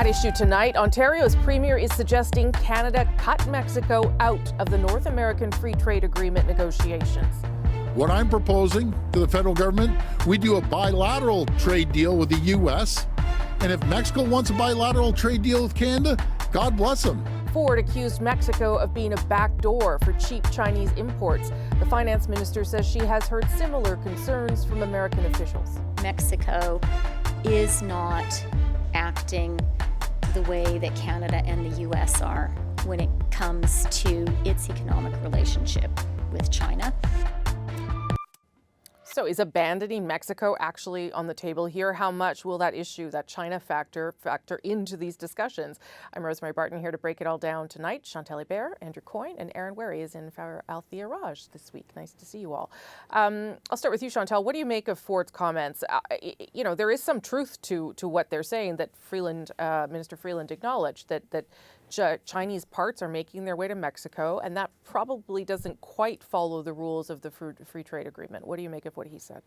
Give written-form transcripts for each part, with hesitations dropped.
At issue tonight, Ontario's premier is suggesting Canada cut Mexico out of the North American Free Trade Agreement negotiations. What I'm proposing to the federal government, we do a bilateral trade deal with the U.S., and if Mexico wants a bilateral trade deal with Canada, God bless them. Ford accused Mexico of being a backdoor for cheap Chinese imports. The finance minister says she has heard similar concerns from American officials. Mexico is not acting the way that Canada and the U.S. are when it comes to its economic relationship with China. So is abandoning Mexico actually on the table here? How much will that issue, that China factor into these discussions? I'm Rosemary Barton here to break it all down tonight. Chantal Hebert, Andrew Coyne, and Aaron Wary is in for Althia Raj this week. Nice to see you all. I'll start with you, Chantal. What do you make of Ford's comments? There is some truth to what they're saying that Minister Freeland acknowledged, that Chinese parts are making their way to Mexico, and that probably doesn't quite follow the rules of the free trade agreement. What do you make of what he said?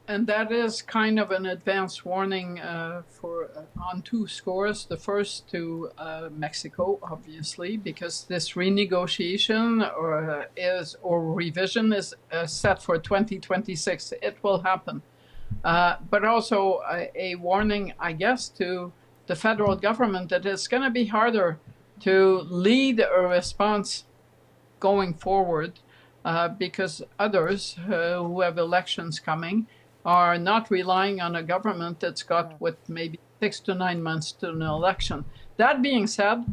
And that is kind of an advance warning on two scores. The first to Mexico, obviously, because this renegotiation or revision is set for 2026. It will happen. But also a warning, I guess, to the federal government that it's going to be harder to lead a response going forward because others who have elections coming are not relying on a government that's got maybe 6 to 9 months to an election. That being said,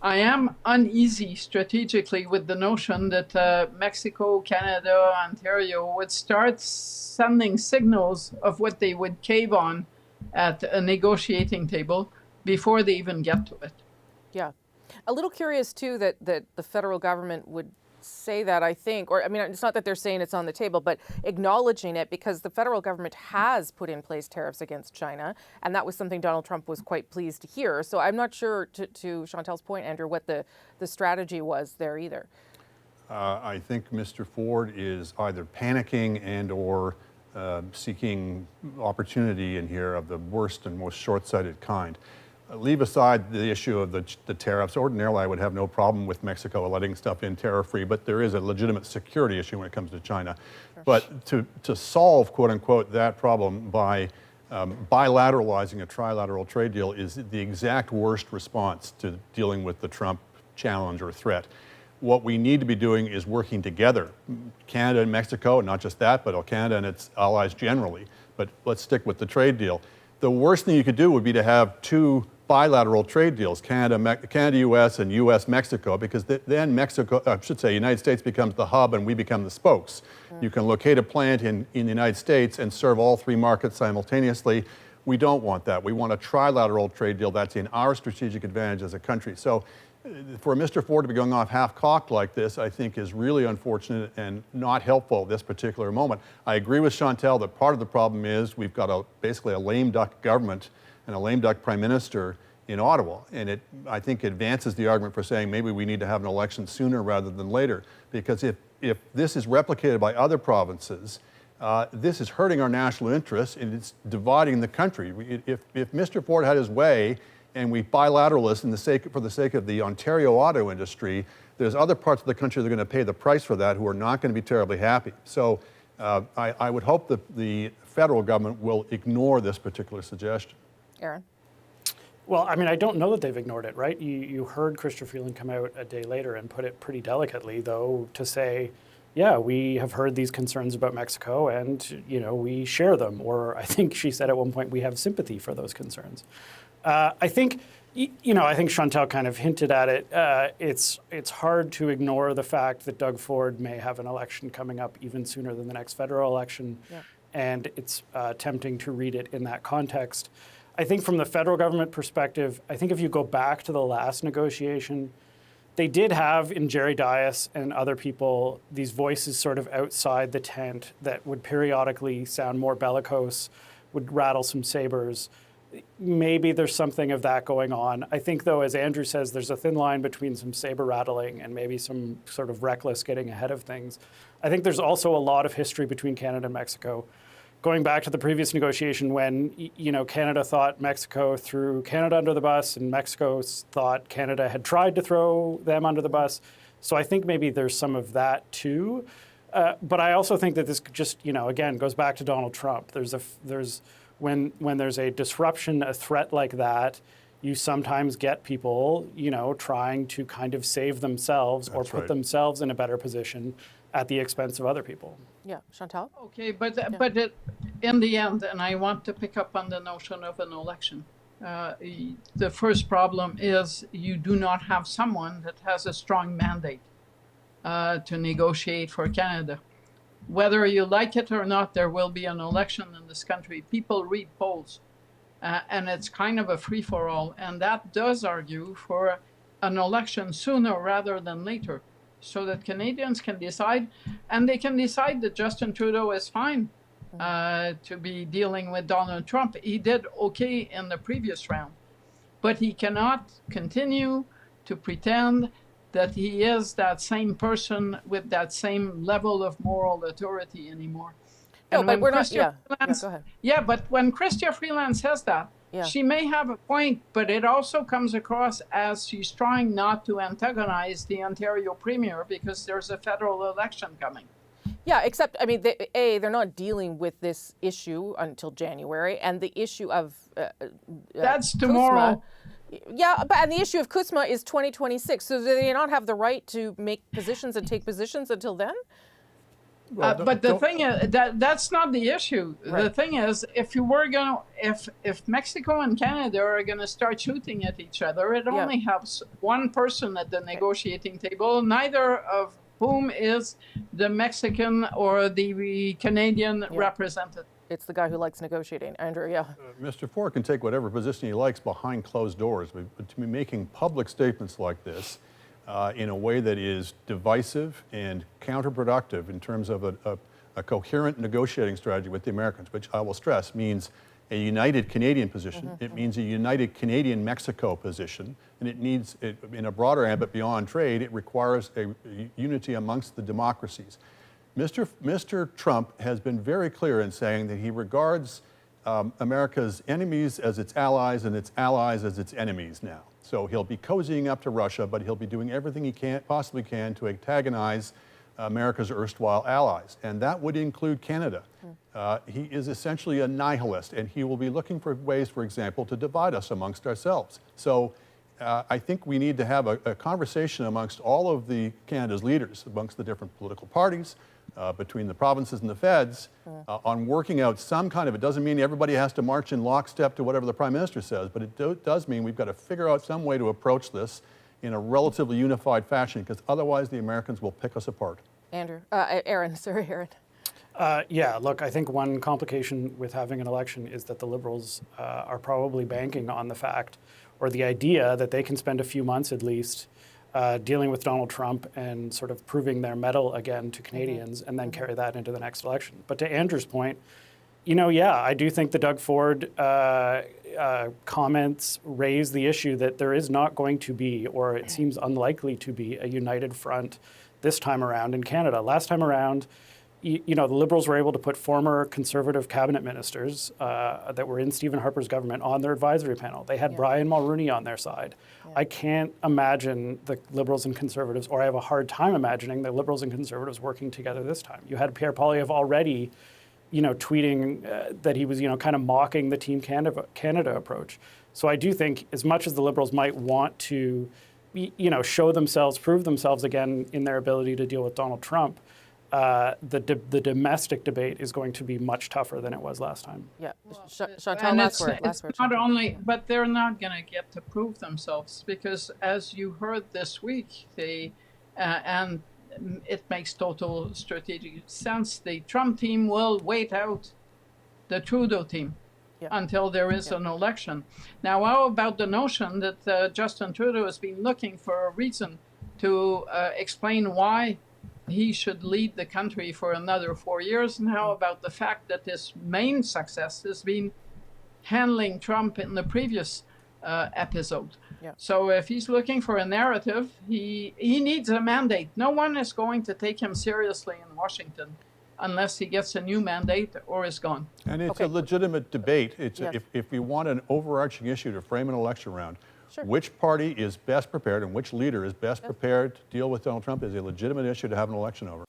I am uneasy strategically with the notion that Mexico, Canada, Ontario would start sending signals of what they would cave on at a negotiating table before they even get to it. Yeah. A little curious, too, that the federal government would say that, I think, or I mean, it's not that they're saying it's on the table, but acknowledging it, because the federal government has put in place tariffs against China, and that was something Donald Trump was quite pleased to hear. So I'm not sure, to Chantal's point, Andrew, what the strategy was there either. I think Mr. Ford is either panicking and or seeking opportunity in here of the worst and most short-sighted kind. Leave aside the issue of the tariffs. Ordinarily, I would have no problem with Mexico letting stuff in tariff-free, but there is a legitimate security issue when it comes to China. Sure. But to solve, quote-unquote, that problem by bilateralizing a trilateral trade deal is the exact worst response to dealing with the Trump challenge or threat. What we need to be doing is working together, Canada and Mexico, and not just that, but Canada and its allies generally. But let's stick with the trade deal. The worst thing you could do would be to have two bilateral trade deals, Canada-U.S. and U.S.-Mexico, because then United States becomes the hub and we become the spokes. You can locate a plant in the United States and serve all three markets simultaneously. We don't want that. We want a trilateral trade deal that's in our strategic advantage as a country. So for Mr. Ford to be going off half-cocked like this, I think is really unfortunate and not helpful at this particular moment. I agree with Chantal that part of the problem is we've got basically a lame duck government and a lame duck prime minister in Ottawa. And it, I think, advances the argument for saying maybe we need to have an election sooner rather than later. Because if this is replicated by other provinces, this is hurting our national interests and it's dividing the country. If Mr. Ford had his way, and we bilateralists for the sake of the Ontario auto industry, there's other parts of the country that are going to pay the price for that who are not going to be terribly happy. So I would hope that the federal government will ignore this particular suggestion. Aaron? Well, I mean, I don't know that they've ignored it, right? You heard Christopher Freeland come out a day later and put it pretty delicately, though, to say, yeah, we have heard these concerns about Mexico and, we share them. Or I think she said at one point, we have sympathy for those concerns. I think Chantal kind of hinted at it. It's hard to ignore the fact that Doug Ford may have an election coming up even sooner than the next federal election, and it's tempting to read it in that context. I think from the federal government perspective, I think if you go back to the last negotiation, they did have in Jerry Dias and other people these voices sort of outside the tent that would periodically sound more bellicose, would rattle some sabers. Maybe there's something of that going on. I think, though, as Andrew says, there's a thin line between some saber rattling and maybe some sort of reckless getting ahead of things. I think there's also a lot of history between Canada and Mexico. going back to the previous negotiation when, Canada thought Mexico threw Canada under the bus and Mexico thought Canada had tried to throw them under the bus. So I think maybe there's some of that too. But I also think that this just, again, goes back to Donald Trump. When there's a disruption, a threat like that, you sometimes get people, trying to kind of save themselves or put themselves in a better position at the expense of other people. Yeah, Chantal? Okay, but in the end, and I want to pick up on the notion of an election, the first problem is you do not have someone that has a strong mandate to negotiate for Canada. Whether you like it or not, there will be an election in this country. People read polls, and it's kind of a free-for-all, and that does argue for an election sooner rather than later, so that Canadians can decide, and they can decide that Justin Trudeau is fine to be dealing with Donald Trump. He did okay in the previous round, but he cannot continue to pretend that he is that same person with that same level of moral authority anymore. No, And but when we're not, Chrystia Freeland- go ahead. Yeah, but when Chrystia Freeland says that, she may have a point, but it also comes across as she's trying not to antagonize the Ontario Premier because there's a federal election coming. Yeah, except, I mean, they're not dealing with this issue until January, and the issue of That's tomorrow. And the issue of CUSMA is 2026. So do they not have the right to make positions and take positions until then? But the thing is that's not the issue. Right. The thing is, if Mexico and Canada are going to start shooting at each other, it only helps one person at the negotiating table, neither of whom is the Mexican or the Canadian representative. It's the guy who likes negotiating, Andrew. Mr. Ford can take whatever position he likes behind closed doors, but to be making public statements like this in a way that is divisive and counterproductive in terms of a coherent negotiating strategy with the Americans, which I will stress means a united Canadian position. It means a united Canadian-Mexico position, and it needs, in a broader ambit beyond trade, it requires a unity amongst the democracies. Mr. Trump has been very clear in saying that he regards America's enemies as its allies and its allies as its enemies now. So he'll be cozying up to Russia, but he'll be doing everything he possibly can to antagonize America's erstwhile allies, and that would include Canada. He is essentially a nihilist, and he will be looking for ways, for example, to divide us amongst ourselves. So I think we need to have a conversation amongst all of Canada's leaders, amongst the different political parties, between the provinces and the feds, on working out some kind of, it doesn't mean everybody has to march in lockstep to whatever the Prime Minister says, but it does mean we've got to figure out some way to approach this in a relatively unified fashion, because otherwise the Americans will pick us apart. Aaron. Look, I think one complication with having an election is that the Liberals are probably banking on the fact, or the idea, that they can spend a few months at least dealing with Donald Trump and sort of proving their mettle again to Canadians, and then carry that into the next election. But to Andrew's point, I do think the Doug Ford comments raise the issue that there is not going to be, or it seems unlikely to be, a united front this time around in Canada. Last time around, the Liberals were able to put former Conservative cabinet ministers that were in Stephen Harper's government on their advisory panel. They had Brian Mulroney on their side. I can't imagine the Liberals and Conservatives, or I have a hard time imagining the Liberals and Conservatives working together this time. You had Pierre Poilievre already, tweeting that he was, kind of mocking the Team Canada approach. So I do think, as much as the Liberals might want to, show themselves, prove themselves again in their ability to deal with Donald Trump, the domestic debate is going to be much tougher than it was last time. Chantal, last word. Not only, but they're not going to get to prove themselves, because as you heard this week, and it makes total strategic sense, the Trump team will wait out the Trudeau team until there is an election. Now, how about the notion that Justin Trudeau has been looking for a reason to explain why he should lead the country for another 4 years? And how about the fact that his main success has been handling Trump in the previous episode? So if he's looking for a narrative, he needs a mandate. No one is going to take him seriously in Washington unless he gets a new mandate or is gone. And it's Okay. a legitimate debate. It's Yes. if you want an overarching issue to frame an election around, Sure. which party is best prepared and which leader is best prepared to deal with Donald Trump is a legitimate issue to have an election over.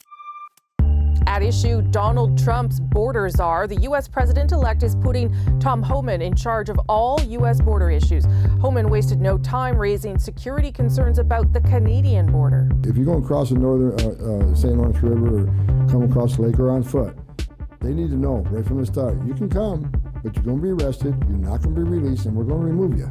At issue, Donald Trump's border czar. The U.S. president-elect is putting Tom Homan in charge of all U.S. border issues. Homan wasted no time raising security concerns about the Canadian border. If you're going across the northern St. Lawrence River or come across the lake or on foot, they need to know right from the start, you can come, but you're going to be arrested, you're not going to be released, and we're going to remove you.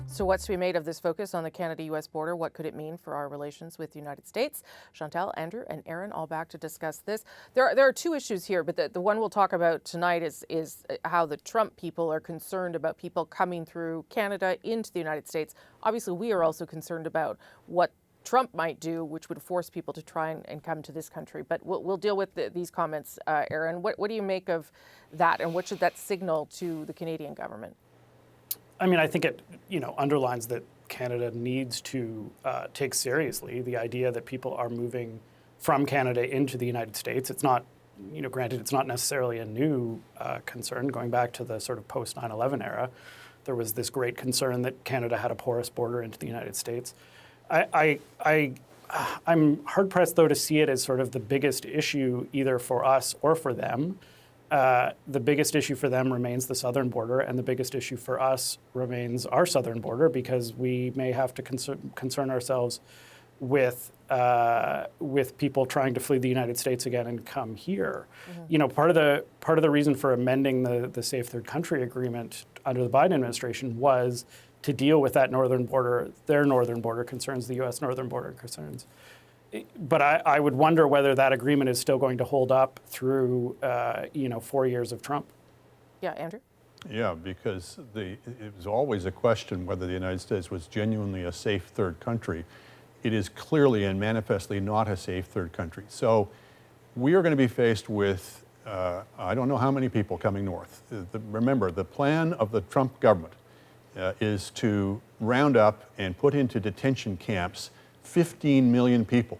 So what's to be made of this focus on the Canada-U.S. border? What could it mean for our relations with the United States? Chantal, Andrew, and Aaron all back to discuss this. There are two issues here, but the one we'll talk about tonight is how the Trump people are concerned about people coming through Canada into the United States. Obviously, we are also concerned about what Trump might do, which would force people to try and come to this country. But we'll deal with these comments, Aaron. What do you make of that, and what should that signal to the Canadian government? I mean, I think it, underlines that Canada needs to take seriously the idea that people are moving from Canada into the United States. It's not, granted, it's not necessarily a new concern. Going back to the sort of post 9/11 era, there was this great concern that Canada had a porous border into the United States. I'm hard pressed though to see it as sort of the biggest issue either for us or for them. The biggest issue for them remains the southern border, and the biggest issue for us remains our southern border, because we may have to concern ourselves with people trying to flee the United States again and come here. Mm-hmm. Part of the reason for amending the Safe Third Country Agreement under the Biden administration was to deal with that northern border, their northern border concerns, the U.S. northern border concerns. But I would wonder whether that agreement is still going to hold up through, 4 years of Trump. Yeah, Andrew? Yeah, because it was always a question whether the United States was genuinely a safe third country. It is clearly and manifestly not a safe third country. So we are going to be faced with, I don't know how many people coming north. Remember, the plan of the Trump government is to round up and put into detention camps 15 million people.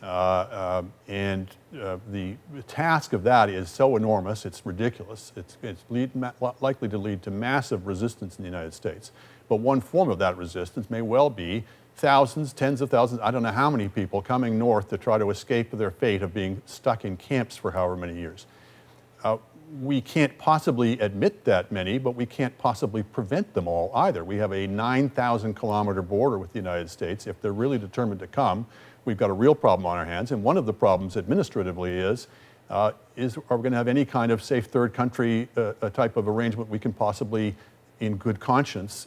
And the task of that is so enormous, it's ridiculous. It's likely to lead to massive resistance in the United States. But one form of that resistance may well be thousands, tens of thousands, I don't know how many people coming north to try to escape their fate of being stuck in camps for however many years. We can't possibly admit that many, but we can't possibly prevent them all either. We have a 9,000 kilometer border with the United States. If they're really determined to come, we've got a real problem on our hands. And one of the problems administratively is are we going to have any kind of safe third country type of arrangement we can possibly, in good conscience,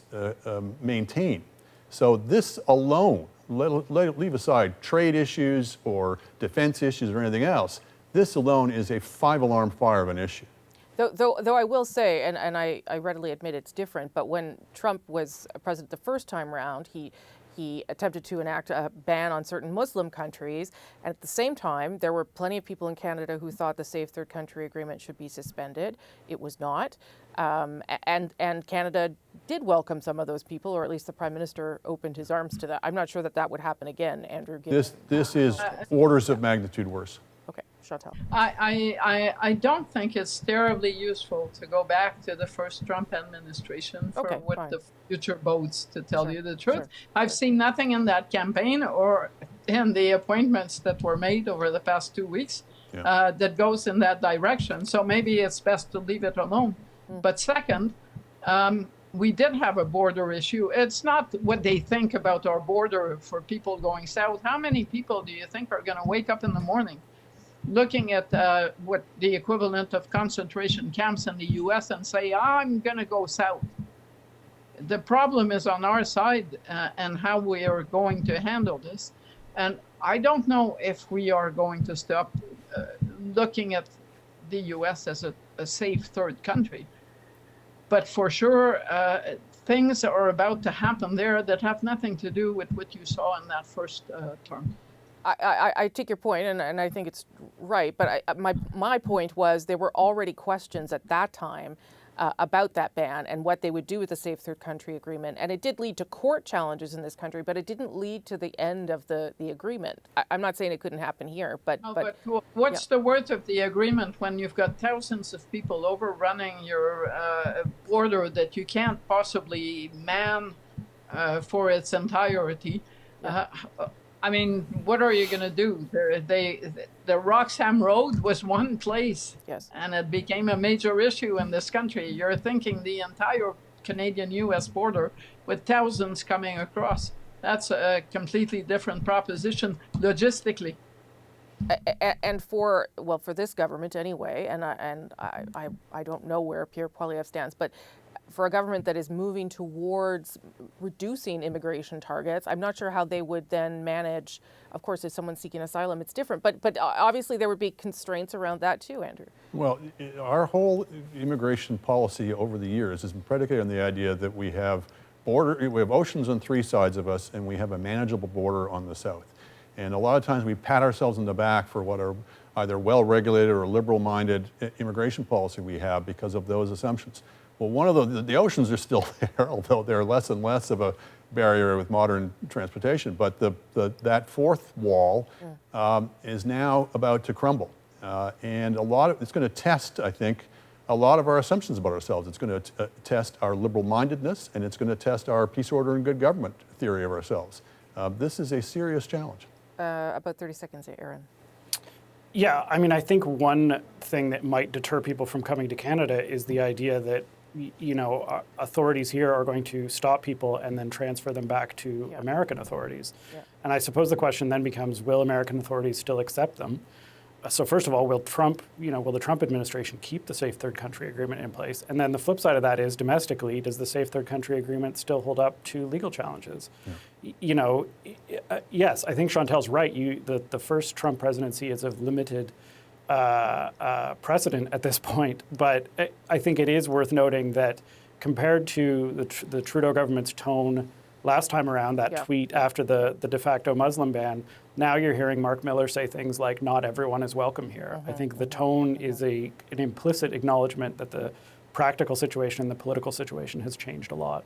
maintain? So this alone, leave aside trade issues or defense issues or anything else, this alone is a 5-alarm fire of an issue. Though I will say, and I readily admit it's different, but when Trump was president the first time around, he attempted to enact a ban on certain Muslim countries, and at the same time, there were plenty of people in Canada who thought the Safe Third Country Agreement should be suspended. It was not, and Canada did welcome some of those people, or at least the Prime Minister opened his arms to that. I'm not sure that would happen again, Andrew. This is orders of magnitude worse. Okay, Chantal. I don't think it's terribly useful to go back to the first Trump administration for what fine. the future bodes, to tell you the truth. Sure. I've seen nothing in that campaign or in the appointments that were made over the past 2 weeks that goes in that direction. So maybe it's best to leave it alone. But second, we did have a border issue. It's not what they think about our border for people going south. How many people do you think are going to wake up in the morning looking at what the equivalent of concentration camps in the U.S. and say, I'm going to go south? The problem is on our side and how we are going to handle this. And I don't know if we are going to stop looking at the U.S. as a safe third country. But for sure, things are about to happen there that have nothing to do with what you saw in that first term. I take your point, and I think it's right. But my point was there were already questions at that time about about that ban and what they would do with the Safe Third Country Agreement. And it did lead to court challenges in this country, but it didn't lead to the end of the agreement. I'm not saying it couldn't happen here, but what's the worth of the agreement when you've got thousands of people overrunning your border that you can't possibly man for its entirety? I mean, what are you going to do? The Roxham Road was one place, yes, and it became a major issue in this country. You're thinking the entire Canadian-U.S. border with thousands coming across. That's a completely different proposition logistically. And for this government anyway, and I don't know where Pierre Poilievre stands, but for a government that is moving towards reducing immigration targets, I'm not sure how they would then manage. Of course, if someone's seeking asylum, it's different, but obviously there would be constraints around that too, Andrew. Well, our whole immigration policy over the years has been predicated on the idea that we have oceans on three sides of us, and we have a manageable border on the south. And a lot of times we pat ourselves in the back for what are either well-regulated or liberal-minded immigration policy we have because of those assumptions. Well, one of the oceans are still there, although they're less and less of a barrier with modern transportation. But that fourth wall is now about to crumble. And it's going to test, I think, a lot of our assumptions about ourselves. It's going to test our liberal-mindedness, and it's going to test our peace, order, and good government theory of ourselves. This is a serious challenge. About 30 seconds, Aaron. Yeah, I mean, I think one thing that might deter people from coming to Canada is the idea that, authorities here are going to stop people and then transfer them back to American authorities. Yeah. And I suppose the question then becomes, will American authorities still accept them? So first of all, will the Trump administration keep the Safe Third Country Agreement in place? And then the flip side of that is, domestically, does the Safe Third Country Agreement still hold up to legal challenges? Yeah. Yes, I think Chantal's right. The first Trump presidency is of limited precedent at this point. But I think it is worth noting that compared to the Trudeau government's tone last time around, that tweet after the de facto Muslim ban, now you're hearing Mark Miller say things like, not everyone is welcome here. I think the tone is an implicit acknowledgement that the practical situation and the political situation has changed a lot.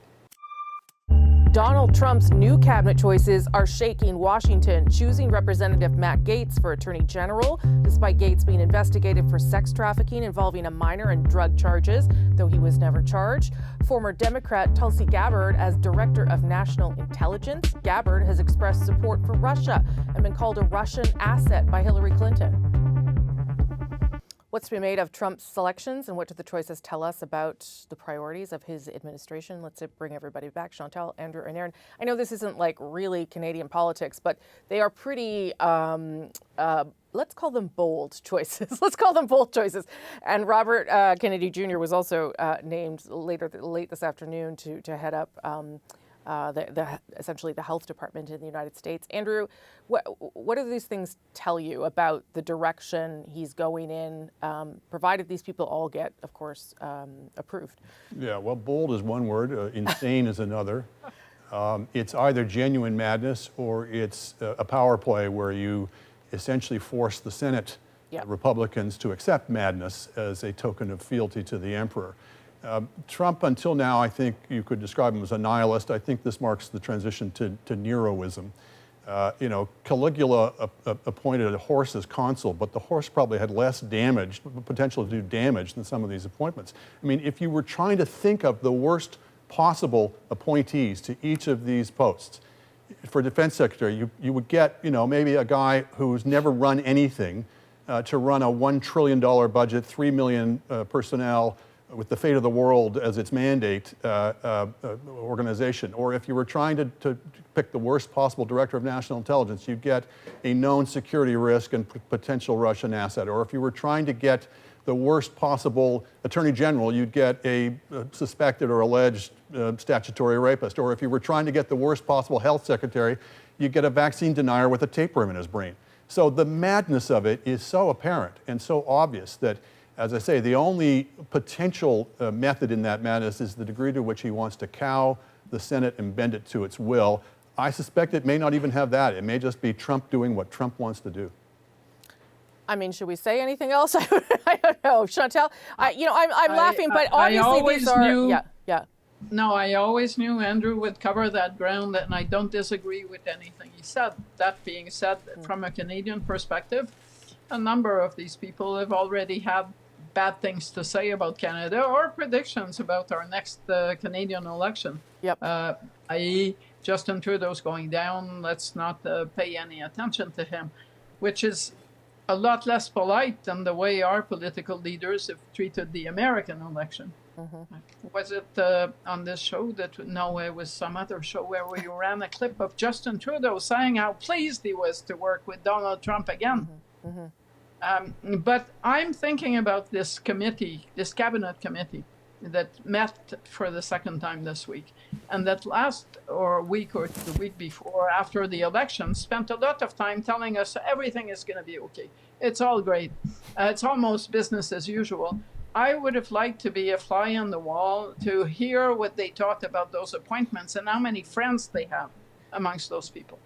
Donald Trump's new cabinet choices are shaking Washington, choosing Representative Matt Gaetz for Attorney General, despite Gaetz being investigated for sex trafficking involving a minor and drug charges, though he was never charged. Former Democrat Tulsi Gabbard as Director of National Intelligence. Gabbard has expressed support for Russia and been called a Russian asset by Hillary Clinton. What's to be made of Trump's selections, and what do the choices tell us about the priorities of his administration? Let's bring everybody back. Chantal, Andrew, and Aaron. I know this isn't like really Canadian politics, but they are pretty, let's call them bold choices. Let's call them bold choices. And Robert Kennedy Jr. was also named late this afternoon to head up essentially the health department in the United States. Andrew, what do these things tell you about the direction he's going in, provided these people all get, of course, approved? Yeah, well, bold is one word, insane is another. It's either genuine madness or it's a power play where you essentially force the Senate Republicans to accept madness as a token of fealty to the emperor. Trump, until now, I think you could describe him as a nihilist. I think this marks the transition to Neroism. Caligula appointed a horse as consul, but the horse probably had less potential to do damage than some of these appointments. I mean, if you were trying to think of the worst possible appointees to each of these posts, for defense secretary, you would get, maybe a guy who's never run anything to run a $1 trillion budget, 3 million personnel, with the fate of the world as its mandate organization. Or if you were trying to pick the worst possible director of national intelligence, you'd get a known security risk and potential Russian asset. Or if you were trying to get the worst possible attorney general, you'd get a suspected or alleged statutory rapist. Or if you were trying to get the worst possible health secretary, you'd get a vaccine denier with a tapeworm in his brain. So the madness of it is so apparent and so obvious that, as I say, the only potential method in that madness is the degree to which he wants to cow the Senate and bend it to its will. I suspect it may not even have that. It may just be Trump doing what Trump wants to do. I mean, should we say anything else? I don't know, Chantal. I'm laughing, but obviously these are. Yeah. No, I always knew Andrew would cover that ground, and I don't disagree with anything he said. That being said, from a Canadian perspective, a number of these people have already had bad things to say about Canada or predictions about our next Canadian election. Yep. I.e., Justin Trudeau's going down, let's not pay any attention to him, which is a lot less polite than the way our political leaders have treated the American election. Was it on this show no, it was some other show where we ran a clip of Justin Trudeau saying how pleased he was to work with Donald Trump again. But I'm thinking about this committee, this cabinet committee that met for the second time this week, and that last week or the week before, after the election, spent a lot of time telling us everything is going to be okay. It's all great. It's almost business as usual. I would have liked to be a fly on the wall to hear what they thought about those appointments and how many friends they have amongst those people.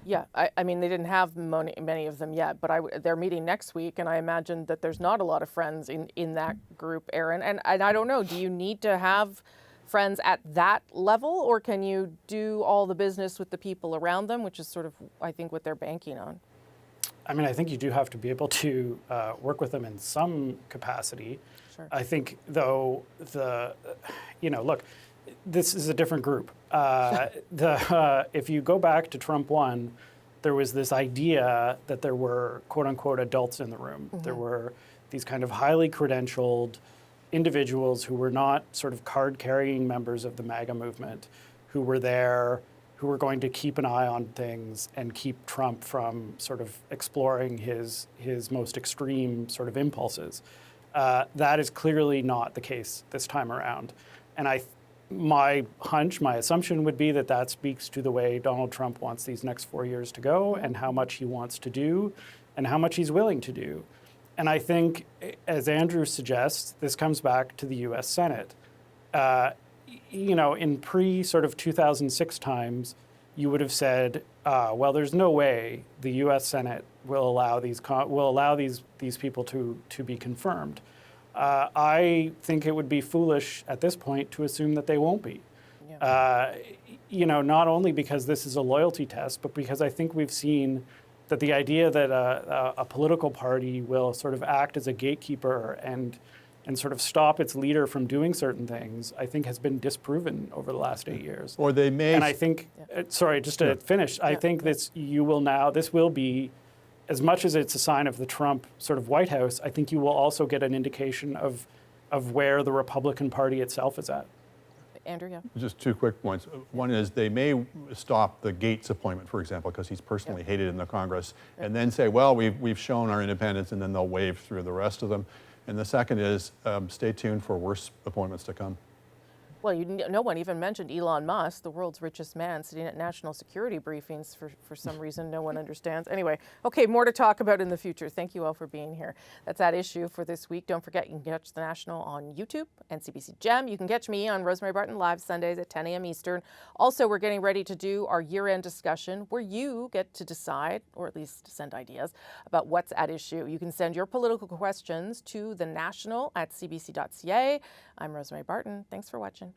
Yeah, I mean, they didn't have many of them yet, but they're meeting next week, and I imagine that there's not a lot of friends in that group, Aaron. And I don't know, do you need to have friends at that level, or can you do all the business with the people around them, which is sort of, I think, what they're banking on? I mean, I think you do have to be able to work with them in some capacity. Sure. I think, though, look, this is a different group. If you go back to Trump 1, there was this idea that there were, quote unquote, adults in the room. There were these kind of highly credentialed individuals who were not sort of card-carrying members of the MAGA movement, who were there, who were going to keep an eye on things and keep Trump from sort of exploring his most extreme sort of impulses. That is clearly not the case this time around. And my hunch, my assumption would be that speaks to the way Donald Trump wants these next 4 years to go and how much he wants to do and how much he's willing to do. And I think, as Andrew suggests, this comes back to the U.S. Senate. In pre-sort of 2006 times, you would have said, well, there's no way the U.S. Senate will allow these people to be confirmed. I think it would be foolish at this point to assume that they won't be. Yeah. Not only because this is a loyalty test, but because I think we've seen that the idea that a political party will sort of act as a gatekeeper and sort of stop its leader from doing certain things, I think has been disproven over the last 8 years. Or they may... And I think, sorry, just to finish, I think this will be, as much as it's a sign of the Trump sort of White House, I think you will also get an indication of where the Republican Party itself is at. Andrew, yeah. Just 2 quick points. One is they may stop the Gates appointment, for example, because he's personally hated in the Congress, and then say, well, we've shown our independence, and then they'll wave through the rest of them. And the second is stay tuned for worse appointments to come. Well, no one even mentioned Elon Musk, the world's richest man, sitting at national security briefings for some reason no one understands. Anyway, okay, more to talk about in the future. Thank you all for being here. That's At Issue for this week. Don't forget, you can catch The National on YouTube and CBC Gem. You can catch me on Rosemary Barton Live Sundays at 10 a.m. Eastern. Also, we're getting ready to do our year-end discussion where you get to decide, or at least send ideas, about what's at issue. You can send your political questions to thenational@cbc.ca. I'm Rosemary Barton. Thanks for watching.